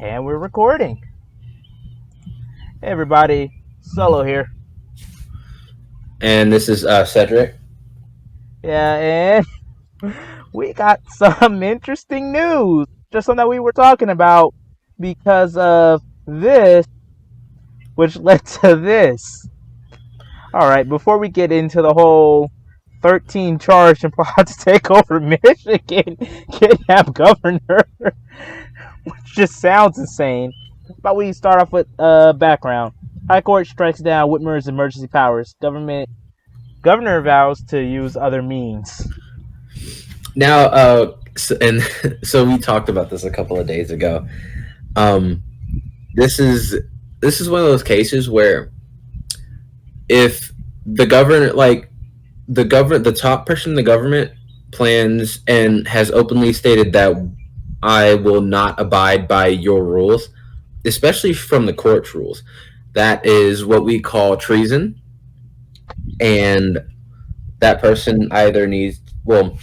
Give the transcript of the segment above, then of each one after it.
And we're recording. Hey everybody, Solo here. And this is Sedric. Yeah, and we got some interesting news. Just something that we were talking about because of this, which led to this. Alright, before we get into the whole 13 charged and plot to take over Michigan, kidnap governor, which just sounds insane. But we start off with background. High Court strikes down Whitmer's emergency powers. Governor vows to use other means. Now, so we talked about this a couple of days ago. Um, this is one of those cases where if the government, the top person in the government plans and has openly stated that I will not abide by your rules, especially from the court's rules, that is what we call treason, and that person either needs It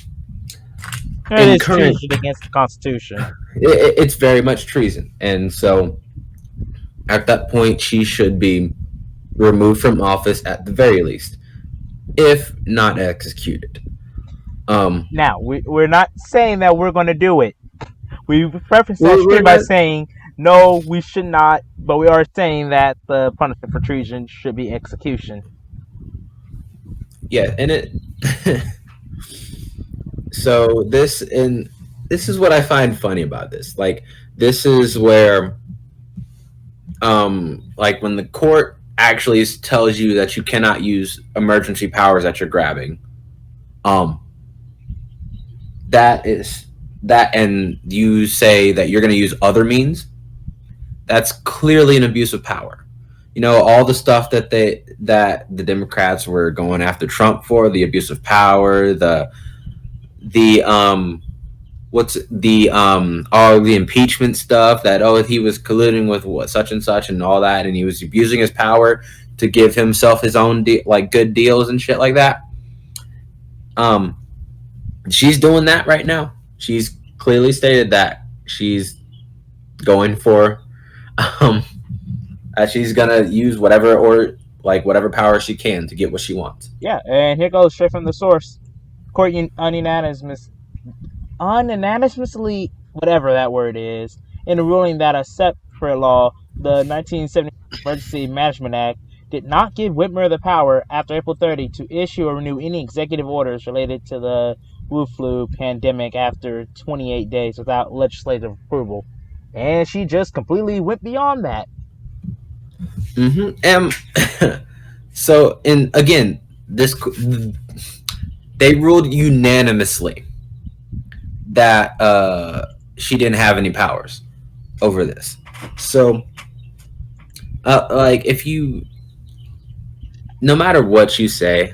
in is current treason against the Constitution. it's very much treason, and so at that point she should be removed from office at the very least, if not executed. Now, we're not saying that we're going to do it. We preface that We're shit by not, saying, no, we should not, but we are saying that the punishment for treason should be execution. yeah, and it. So this is what I find funny about this. Like, this is where, like when the court actually tells you that you cannot use emergency powers that you're grabbing, um, that is that, and you say that you're going to use other means. That's clearly an abuse of power. You know, all the stuff that the Democrats were going after Trump for, the abuse of power, the what's the all the impeachment stuff, that he was colluding with what such and such and all that, and he was abusing his power to give himself his own good deals and shit like that. um she's doing that right now. She's clearly stated that she's going for um she's gonna use whatever power she can to get what she wants. Yeah, and here goes straight from the source. Court unanimously, whatever that word is, in a ruling that a separate law, the 1970 Emergency Management Act, did not give Whitmer the power after April 30 to issue or renew any executive orders related to the Wu flu pandemic after 28 days without legislative approval. And she just completely went beyond that. So, and again, this they ruled unanimously that she didn't have any powers over this. So, like, if you, no matter what you say,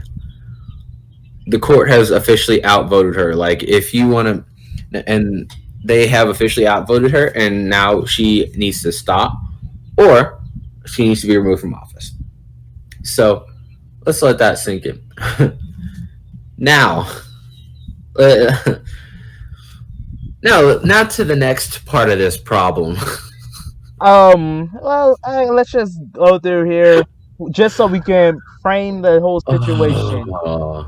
the court has officially outvoted her. Like, if you want to, and they have officially outvoted her, and now she needs to stop, or she needs to be removed from office. So, let's let that sink in. Now, uh, now to the next part of this problem. Well, let's just go through here just so we can frame the whole situation.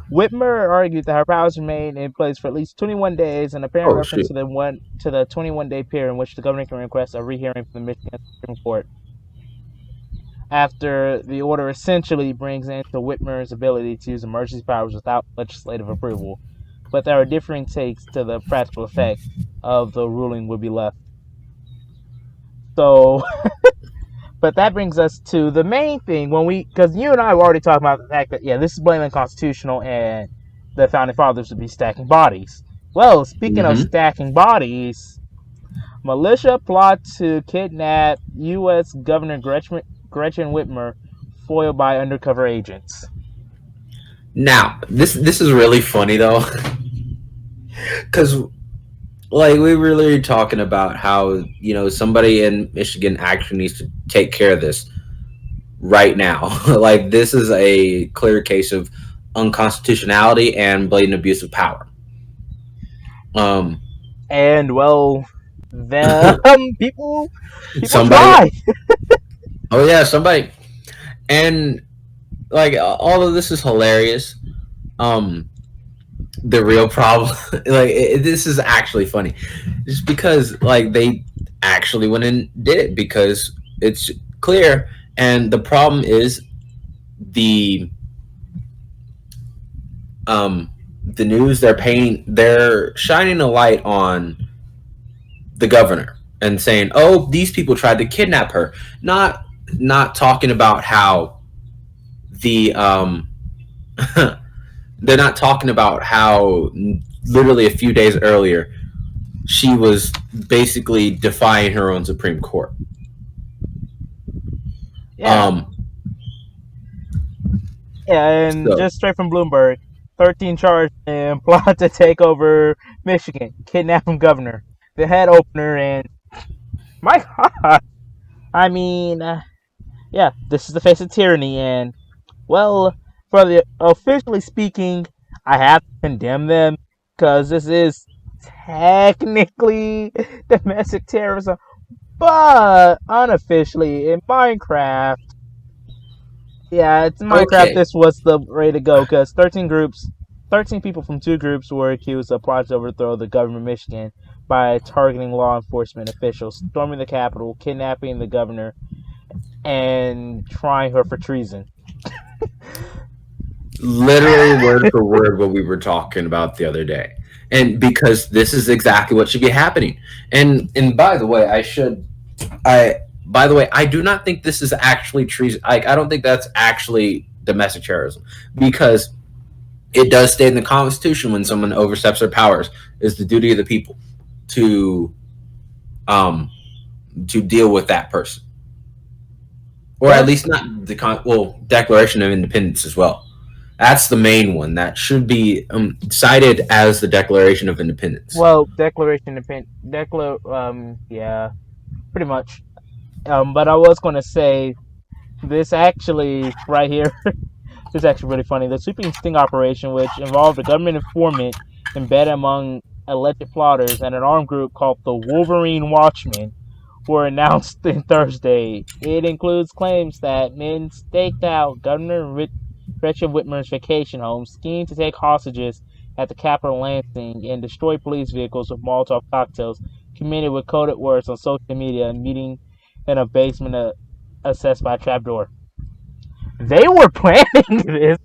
Whitmer argued that her powers remain in place for at least 21 days, in apparent reference Shoot. to the 21-day period in which the governor can request a rehearing from the Michigan Supreme Court. After the order essentially brings into Whitmer's ability to use emergency powers without legislative approval, but there are differing takes to the practical effect of the ruling would be left. So, but that brings us to the main thing because you and I have already talked about the fact that, yeah, this is blatantly unconstitutional and the founding fathers would be stacking bodies. Well, speaking of stacking bodies, militia plot to kidnap U.S. Governor Gretchen Whitmer, foiled by undercover agents. Now, this is really funny though, because like we were really talking about how somebody in Michigan actually needs to take care of this right now. Like, this is a clear case of unconstitutionality and blatant abuse of power. And well, The people Somebody. try. Oh yeah, somebody. And like all of this is hilarious. Um, the real problem, like this is actually funny, just because like they actually went and did it because it's clear. And the problem is the um the news they're shining a light on the governor and saying, "Oh, these people tried to kidnap her." Not talking about how the they're not talking about how literally a few days earlier she was basically defying her own Supreme Court. Yeah, Um, yeah, and so just straight from Bloomberg, 13 charged in plot to take over Michigan, kidnapping governor, the head opener, and my God, I mean, yeah, this is the face of tyranny, and well, for the officially speaking, I have to condemn them because this is technically domestic terrorism, but unofficially in Minecraft, yeah, it's Minecraft. okay, This was the way to go because 13 people from two groups were accused of plotting to overthrow the government of Michigan by targeting law enforcement officials, storming the Capitol, kidnapping the governor, and trying her for treason. literally word for word what we were talking about the other day. And because this is exactly what should be happening. And by the way, I by the way, I do not think this is actually treason. I don't think that's actually domestic terrorism because it does state in the Constitution when someone oversteps their powers is the duty of the people to um to deal with that person, or at Well, least not Declaration of Independence as well. That's the main one that should be cited as the Declaration of Independence. Declaration of yeah, pretty much. But I was going to say this actually right here. This is actually really funny. The sweeping sting operation, which involved a government informant embedded among alleged plotters and an armed group called the Wolverine Watchmen, were announced in Thursday. It includes claims that men staked out Governor Richard Whitmer's vacation home, schemed to take hostages at the Capitol Lansing, and destroy police vehicles with Molotov cocktails, committed with coded words on social media, and meeting in a basement accessed by a trapdoor. They were planning this.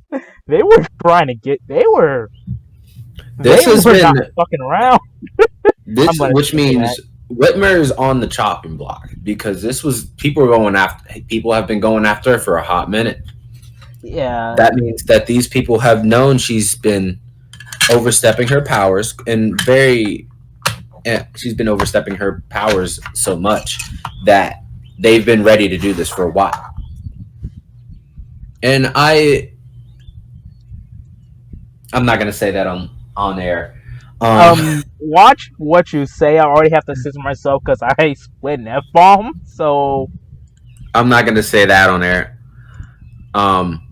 They were trying to get. They This has were been not fucking around. I'm this, gonna which say that. means Whitmer is on the chopping block because this was people were going after. People have been going after her for a hot minute. Yeah, That means that these people have known she's been overstepping her powers and she's been overstepping her powers so much that they've been ready to do this for a while. And I'm not gonna say that on air. Um, watch what you say. I already have to censor myself because I split an F bomb. So I'm not gonna say that on air. Um,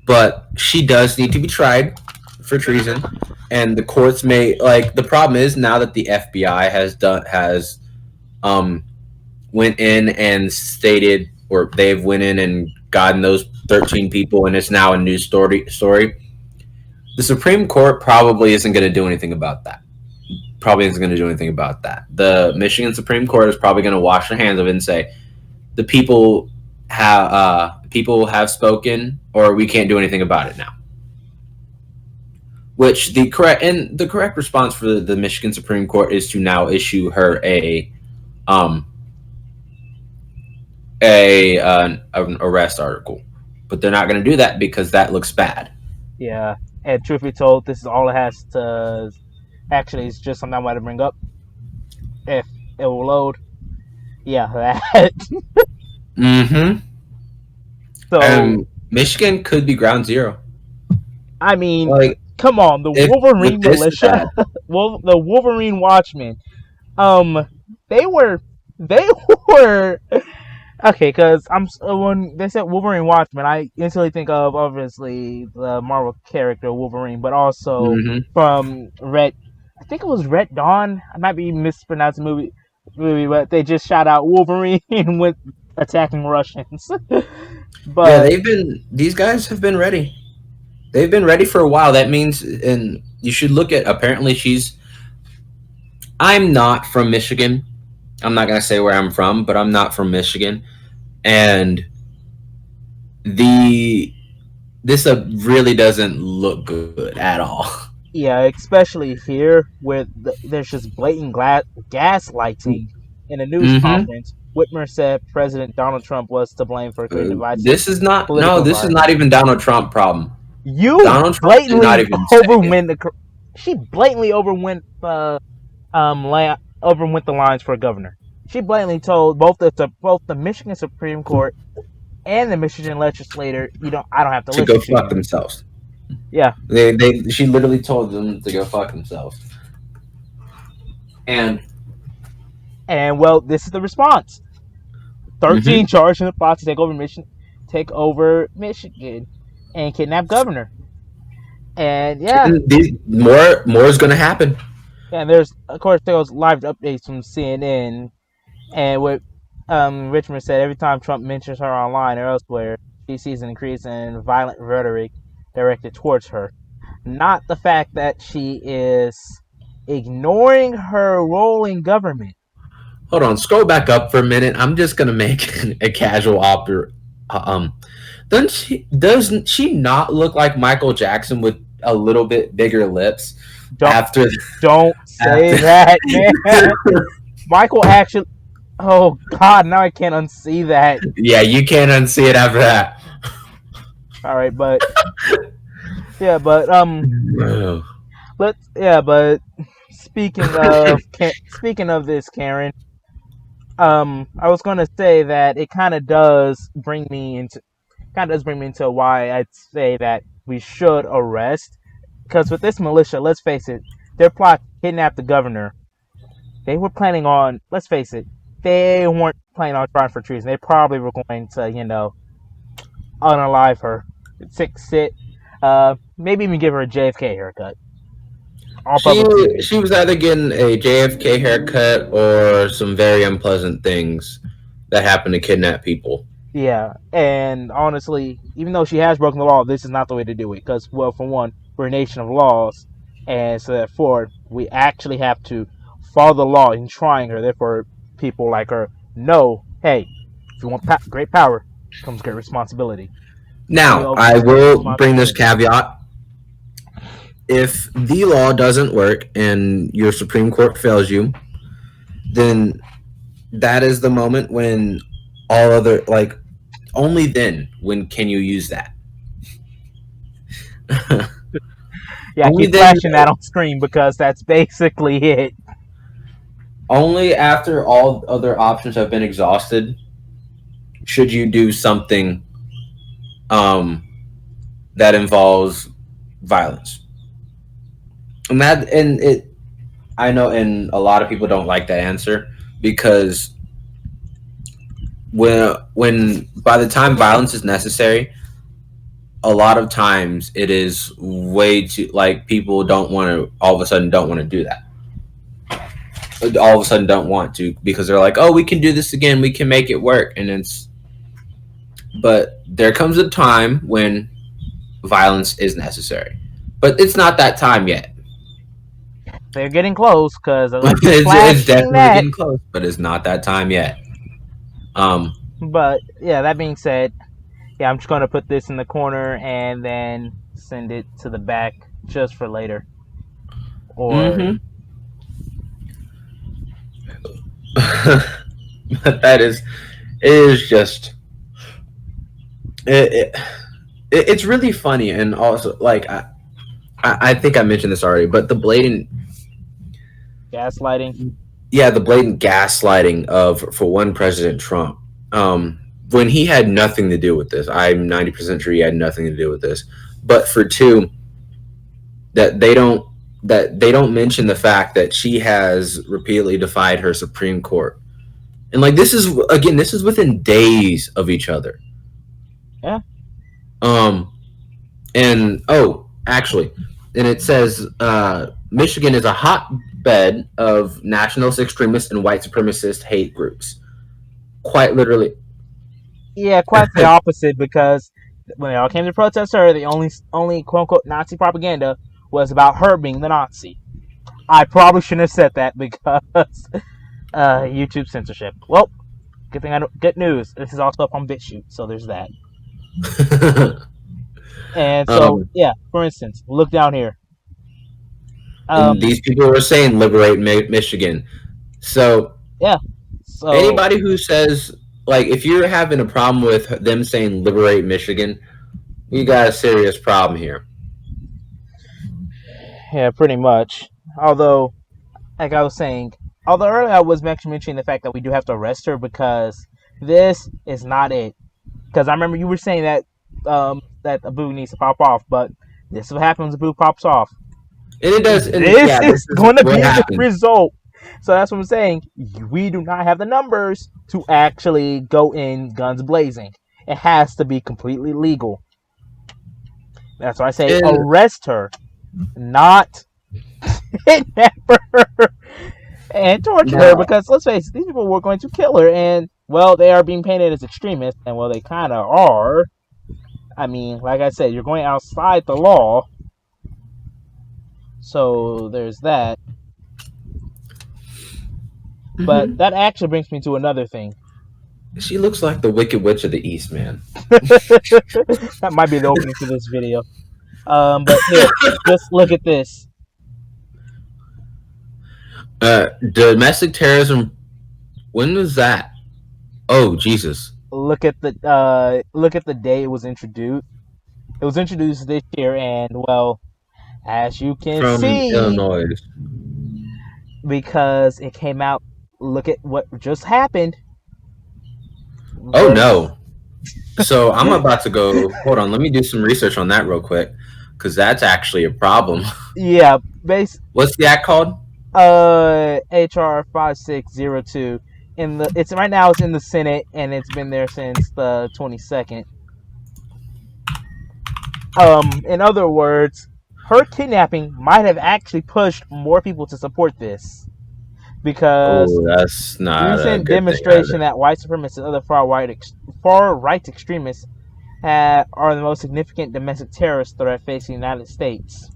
but she does need to be tried for treason, and the courts may like. The problem is now that the FBI has um went in and stated, or they've went in and gotten those 13 people, and it's now a news story. The Supreme Court probably isn't going to do anything about that. Probably isn't going to do anything about that. The Michigan Supreme Court is probably going to wash their hands of it and say the people have spoken, or we can't do anything about it now. Which the correct response for the Michigan Supreme Court is to now issue her um an arrest article, but they're not going to do that because that looks bad. yeah, and truth be told, this is all it has to. Actually, it's just something I want to bring up. If it will load, yeah, that. Mm-hmm. So Michigan could be ground zero. I mean, Like come on, the if with Wolverine this militia, bad. well, the Wolverine Watchmen. Um, they were, they were okay. Because when they said Wolverine Watchmen, I instantly think of obviously the Marvel character Wolverine, but also Mm-hmm. from Red. I think it was Red Dawn. I might be mispronouncing the movie. movie, but they just shot out Wolverine with attacking Russians. Yeah, But these guys have been ready. They've been ready for a while. That means, and you should look at, apparently I'm not from Michigan. I'm not going to say where I'm from, but I'm not from Michigan. And the this really doesn't look good at all. yeah, especially here where there's just blatant gaslighting in a news Mm-hmm. conference. Whitmer said President Donald Trump was to blame for creating a divisive This is not, no, political this is environment. not even Donald Trump problem. You Donald Trump did not blatantly even say overwent the. She blatantly overwent the lines for governor. She blatantly told both the Michigan Supreme Court and the Michigan legislator, I don't have to to go listen to fuck you. themselves. Yeah, She literally told them to go fuck themselves. And and well, this is the response: mm-hmm. 13 charged in the plot to take over Michigan, and kidnap governor. And yeah, And more is gonna happen. and there's of course there was live updates from CNN. And what Richmond said, every time Trump mentions her online or elsewhere, she sees an increase in violent rhetoric directed towards her. Not the fact that she is ignoring her role in government. Hold on, scroll back up for a minute. I'm just gonna make a casual um doesn't she not look like Michael Jackson with a little bit bigger lips Don't after don't say after that, man. Michael actually. Oh God, now I can't unsee that. Yeah, you can't unsee it after that. All right, but yeah, but Oh. but speaking of this, Karen, I was gonna say that it kind of does bring me into why I'd say that we should arrest, because with this militia, let's face it, their plot to kidnap the governor. They were planning on, let's face it, they weren't planning on trying for treason. They probably were going to, unalive her, maybe even give her a JFK haircut on She public TV. she was either getting a JFK haircut or some very unpleasant things that happen to kidnap people. Yeah, and honestly, even though she has broken the law, this is not the way to do it. Because, well, for one, we're a nation of laws, and so therefore we actually have to follow the law in trying her. Therefore, people like her know, hey, if you want great power, comes great responsibility. Hand me Now, over I this great will bring this responsibility. caveat. If the law doesn't work and your Supreme Court fails you, then that is the moment when all other, like, only then when can you use that. Yeah, I Only keep then, flashing that on screen because that's basically it. only after all other options have been exhausted should you do something um, that involves violence. And it, I know, and a lot of people don't like that answer because when by the time violence is necessary, a lot of times it is way too, like, people don't want to, all of a sudden don't want to do that. All of a sudden don't want to because they're like, oh, we can do this again, we can make it work, and it's, but there comes a time when violence is necessary, but it's not that time yet. They're getting close because I keep It's flashing definitely that. getting close, but it's not that time yet. Um, But yeah, that being said, yeah, I'm just gonna put this in the corner and then send it to the back just for later. Or mm-hmm. But that is, it is just, it, it, it's really funny, and also, like, I think I mentioned this already, but the blatant, gaslighting. yeah, the blatant gaslighting of, for one, President Trump, when he had nothing to do with this. I'm 90% sure he had nothing to do with this. But for two, that they don't that they don't mention the fact that she has repeatedly defied her Supreme Court. And, like, this is, again, this is within days of each other. Yeah. Um and oh, actually, and it says Michigan is a hotbed of nationalist extremists and white supremacist hate groups. Quite literally. Yeah, quite the opposite because when they all came to protest her, the only quote unquote Nazi propaganda was about her being the Nazi. I probably shouldn't have said that because YouTube censorship. Well, good thing I don't, good news. This is also up on BitChute, so there's that. And so um, yeah, for instance, look down here. and Um, these people were saying liberate Michigan. So yeah. So anybody who says, like, if you're having a problem with them saying liberate Michigan, we got a serious problem here. yeah, pretty much. Although, like I was saying, although earlier I was actually mentioning the fact that we do have to arrest her because this is not it. Because I remember you were saying that a boo needs to pop off, but this is what happens when a boo pops off. And it does, and This yeah, this is is going to what be the happened. result. So that's what I'm saying. We do not have the numbers to actually go in guns blazing. It has to be completely legal. That's why I say And arrest her, not kidnap her and torture her. now, Because let's face it, these people were going to kill her, and well, they are being painted as extremists, and well, they kind of are. I mean, like I said, you're going outside the law, so there's that. But mhm, that actually brings me to another thing. she looks like the Wicked Witch of the East, man. That might be the opening to this video. But here, just look at this. Domestic terrorism. When was that? Oh Jesus! Look at the day it was introduced. It was introduced this year, and well, as you can From see, Illinois. because it came out. Look at what just happened. Oh This, no! So I'm about to go. Hold on, let me do some research on that real quick, because that's actually a problem. yeah, base What's the act called? HR 5602. In the it's right now it's in the Senate and it's been there since the 22nd. In other words, her kidnapping might have actually pushed more people to support this because Oh, that's not a recent good thing demonstration either. that white supremacists and other far right extremists are the most significant domestic terrorist threat facing the United States.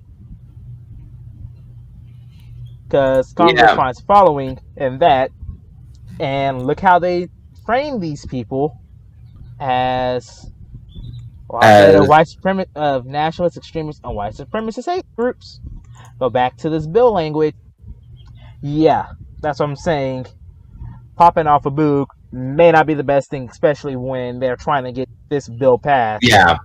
Because Congress Yeah, finds following in that, and look how they frame these people as, well, I'll say they're as white supremacist of nationalist extremists and white supremacist hate groups. Go back to this bill language. Yeah, that's what I'm saying. Popping off a boog may not be the best thing, especially when they're trying to get this bill passed, yeah,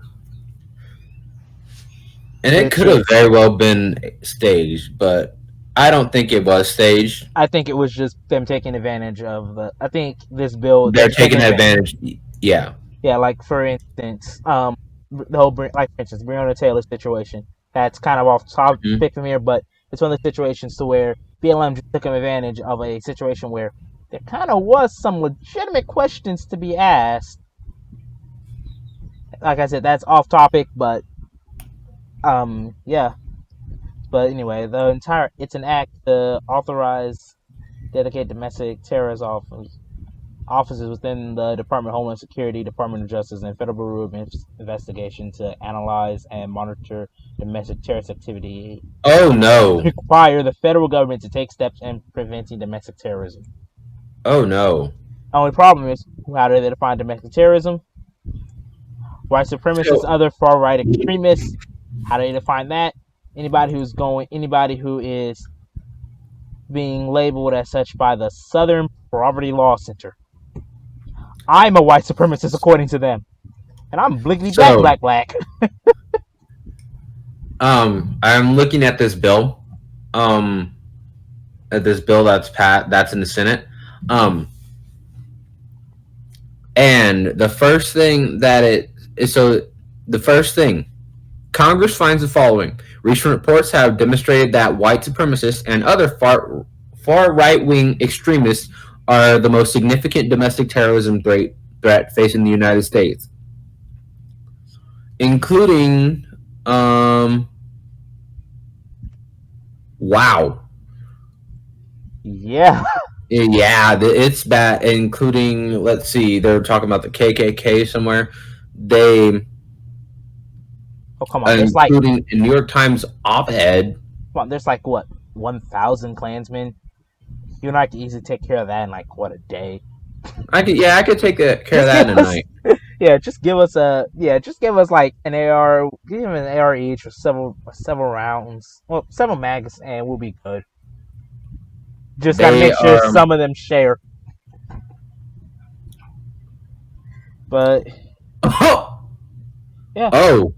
and it which could have is, very well been staged, but I don't think it was staged. I think it was just them taking advantage of the. I think this bill, they're They're just taking taking advantage. advantage. Yeah. Yeah, like for instance, the whole like for instance, Breonna Taylor situation. That's kind of off Mhm. topic from here, but it's one of the situations to where BLM just took advantage of a situation where there kind of was some legitimate questions to be asked. Like I said, that's off topic, but yeah. But anyway, the entire it's an act to authorize dedicate domestic terrorist offices within the Department of Homeland Security, Department of Justice, and Federal Bureau of Investigation to analyze and monitor domestic terrorist activity Oh and no! require the federal government to take steps in preventing domestic terrorism. Oh no! The only problem is how do they define domestic terrorism? White supremacists, So other far right extremists. How do they define that? Anybody who is being labeled as such by the Southern Poverty Law Center. I'm a white supremacist according to them, and I'm blinkety black, so black, black. I'm looking um at this bill that's in the Senate. Um, and the first thing that it is so the first thing Congress finds the following: recent reports have demonstrated that white supremacists and other far right wing extremists are the most significant domestic terrorism threat facing the United States, including um Wow. Yeah. Yeah, it's bad, including, let's see, they're talking about the KKK somewhere. They, Oh, come on. including a New York Times op-ed. There's like what 1,000 Klansmen. You and I could easily take care of that in like what a day. I could take care of Just that give in a us, night. yeah, just give us like an AR, give him an AR each or several rounds, well, several mags, and we'll be good. Just got to They make sure are. some of them share. But Oh, yeah, oh,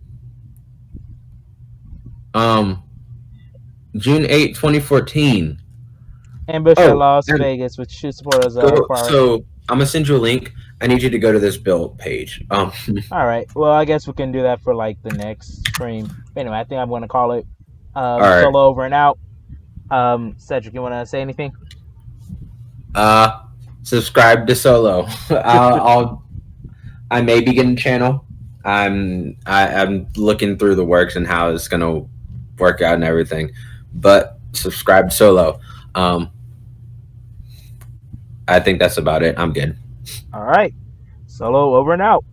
um, June 8th, 2014. ambush at Oh, Las and Vegas with shoot supporters go. required. So I'm gonna send you a link. I need you to go to this build page. All right, well, I guess we can do that for like the next stream. But anyway, I think I'm gonna call it All right. solo over and out. Cedric, you want to say anything? Uh, Subscribe to Solo. I may begin a channel. I'm looking through the works and how it's gonna work out and everything. But subscribe to Solo. Um, I think that's about it. I'm good. All right, solo over and out.